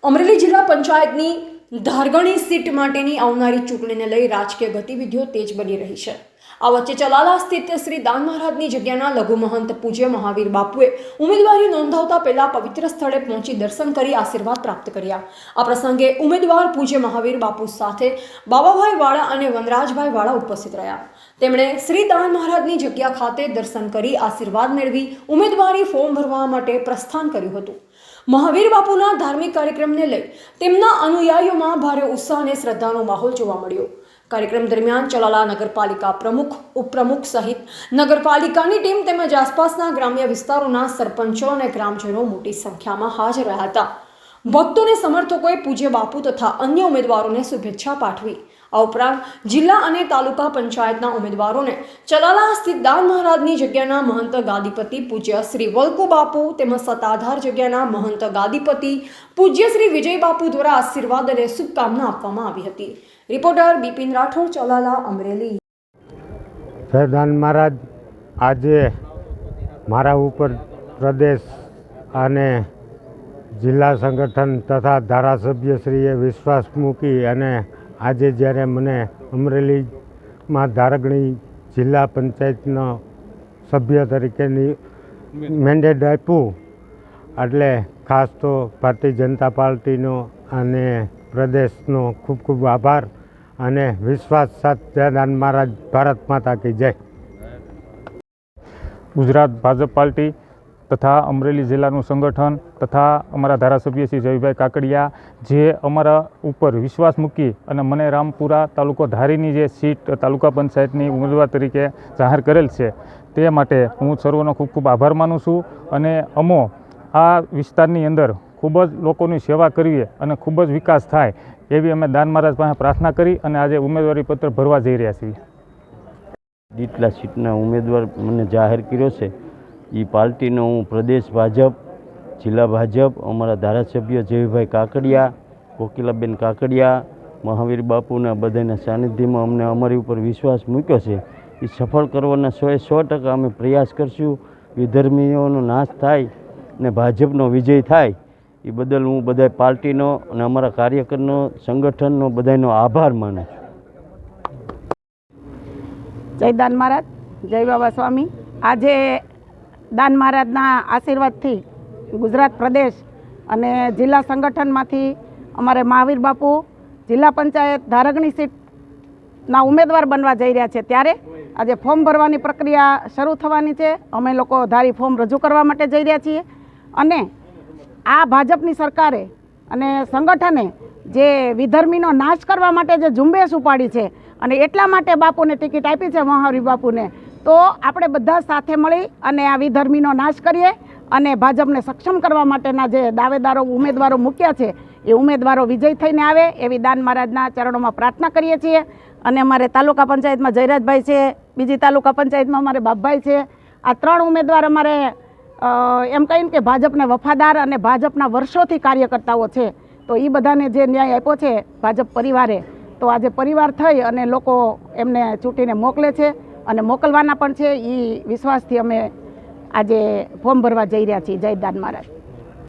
અમરેલી જિલ્લા પંચાયતની ધારગણી સીટ માટેની આવનારી ચૂંટણીને લઈ રાજકીય ગતિવિધિઓ તેજ બની રહી છે। આ વચ્ચે ચલાલા સ્થિત શ્રી દાન મહારાજની જગ્યાના લઘુ મહંત પૂજ્ય મહાવીર બાપુએ ઉમેદવારી નોંધાવતા પહેલા પવિત્ર સ્થળે પહોંચી દર્શન કરી આશીર્વાદ પ્રાપ્ત કર્યા। આ પ્રસંગે ઉમેદવાર પૂજ્ય મહાવીર બાપુ સાથે બાબાભાઈ વાળા અને વનરાજભાઈ વાળા ઉપસ્થિત રહ્યા। તેમણે શ્રી દાન મહારાજની જગ્યા ખાતે દર્શન કરી આશીર્વાદ મેળવી ઉમેદવારી ફોર્મ ભરવા માટે પ્રસ્થાન કર્યું હતું। મહાવીર બાપુના ધાર્મિક કાર્યક્રમને લઈ તેમના અનુયાયીઓમાં ભારે ઉત્સાહ અને શ્રદ્ધાનો માહોલ જોવા મળ્યો। કાર્યક્રમ દરમિયાન ચલાલા નગરપાલિકા પ્રમુખ, ઉપપ્રમુખ સહિત નગરપાલિકાની ટીમ તેમજ આસપાસના ગ્રામ્ય વિસ્તારોના સરપંચો અને ગ્રામજનો મોટી સંખ્યામાં હાજર રહ્યા હતા। ભક્તોને સમર્થકોએ પૂજ્ય બાપુ તથા અન્ય ઉમેદવારોને શુભેચ્છા પાઠવી। આ ઉપરાંત જિલ્લા અને તાલુકા પંચાયતના ઉમેદવારોને ચલાલા સ્થિત દાન મહારાજની જગ્યાના મહંત ગાદીપતિ પૂજ્ય શ્રી વલ્કુ બાપુ તેમજ સત્તાધાર જગ્યાના મહંત ગાદીપતિ પૂજ્ય શ્રી વિજય બાપુ દ્વારા આશીર્વાદ અને શુભકામના આપવામાં આવી હતી। રિપોર્ટર બિપિન રાઠોડ, ચલાલા, અમરેલી। જય દાન મહારાજ, આજે મારા ઉપર પ્રદેશ અને જિલ્લા સંગઠન તથા ધારાસભ્યશ્રીએ વિશ્વાસ મૂકી અને આજે જ્યારે મને અમરેલીમાં ધારગણી જિલ્લા પંચાયતનો સભ્ય તરીકેની મેન્ડેટ આપ્યું, એટલે ખાસ તો ભારતીય જનતા પાર્ટીનો અને પ્રદેશનો ખૂબ ખૂબ આભાર અને વિશ્વાસ સાથે દાન મહારાજ, ભારત માતા કી જય। ગુજરાત ભાજપ પાર્ટી તથા અમરેલી જિલ્લાનું સંગઠન તથા અમારા ધારાસભ્ય શ્રી જયભાઈ કાકડિયા જે અમારા ઉપર વિશ્વાસ મૂકી અને મને રામપુરા તાલુકો ધારીની જે સીટ તાલુકા પંચાયતની ઉમેદવાર તરીકે જાહેર કરેલ છે, તે માટે હું સર્વનો ખૂબ ખૂબ આભાર માનું છું અને અમો આ વિસ્તારની અંદર ખૂબ જ લોકોની સેવા કરવી અને ખૂબ જ વિકાસ થાય એવી અમે દાન મહારાજ પાસે પ્રાર્થના કરી અને આજે ઉમેદવારી પત્ર ભરવા જઈ રહ્યા છીએ। જેટલા સીટના ઉમેદવાર મને જાહેર કર્યો છે એ પાર્ટીનો હું પ્રદેશ ભાજપ, જિલ્લા ભાજપ, અમારા ધારાસભ્ય જયભાઈ કાકડિયા, કોકિલાબેન કાકડિયા, મહાવીર બાપુના બધાના સાનિધ્યમાં અમને અમારી ઉપર વિશ્વાસ મૂક્યો છે, એ સફળ કરવાના 100% અમે પ્રયાસ કરશું। વિધર્મીઓનો નાશ થાય ને ભાજપનો વિજય થાય એ બદલ હું બધા પાર્ટીનો અને અમારા કાર્યકરનો, સંગઠનનો બધાનો આભાર માનું છું। જય દાન મહારાજ, જય બાબા સ્વામી। આજે દાન મહારાજના આશીર્વાદથી ગુજરાત પ્રદેશ અને જિલ્લા સંગઠનમાંથી અમારે મહાવીર બાપુ જિલ્લા પંચાયત ધારગણી સીટના ઉમેદવાર બનવા જઈ રહ્યા છે, ત્યારે આજે ફોર્મ ભરવાની પ્રક્રિયા શરૂ થવાની છે। અમે લોકો ધારી ફોર્મ રજૂ કરવા માટે જઈ રહ્યા છીએ અને આ ભાજપની સરકારે અને સંગઠને જે વિધર્મીનો નાશ કરવા માટે જે ઝુંબેશ ઉપાડી છે અને એટલા માટે બાપુને ટિકિટ આપી છે, મહાવીર બાપુને, તો આપણે બધા સાથે મળી અને આ વિધર્મીનો નાશ કરીએ અને ભાજપને સક્ષમ કરવા માટેના જે દાવેદારો ઉમેદવારો મૂક્યા છે એ ઉમેદવારો વિજય થઈને આવે એવી દાન મહારાજના ચરણોમાં પ્રાર્થના કરીએ છીએ। અને અમારે તાલુકા પંચાયતમાં જયરાજભાઈ છે, બીજી તાલુકા પંચાયતમાં અમારે બાપભાઈ છે। આ 3 ઉમેદવાર અમારે એમ કહીને કે ભાજપને વફાદાર અને ભાજપના વર્ષોથી કાર્યકર્તાઓ છે, તો એ બધાને જે ન્યાય આપ્યો છે ભાજપ પરિવારે, તો આજે પરિવાર થઈ અને લોકો એમને ચૂંટીને મોકલે છે અને મોકલવાના પણ છે। એ વિશ્વાસથી અમે આજે ફોર્મ ભરવા જઈ રહ્યા છીએ। જય દાન મહારાજ।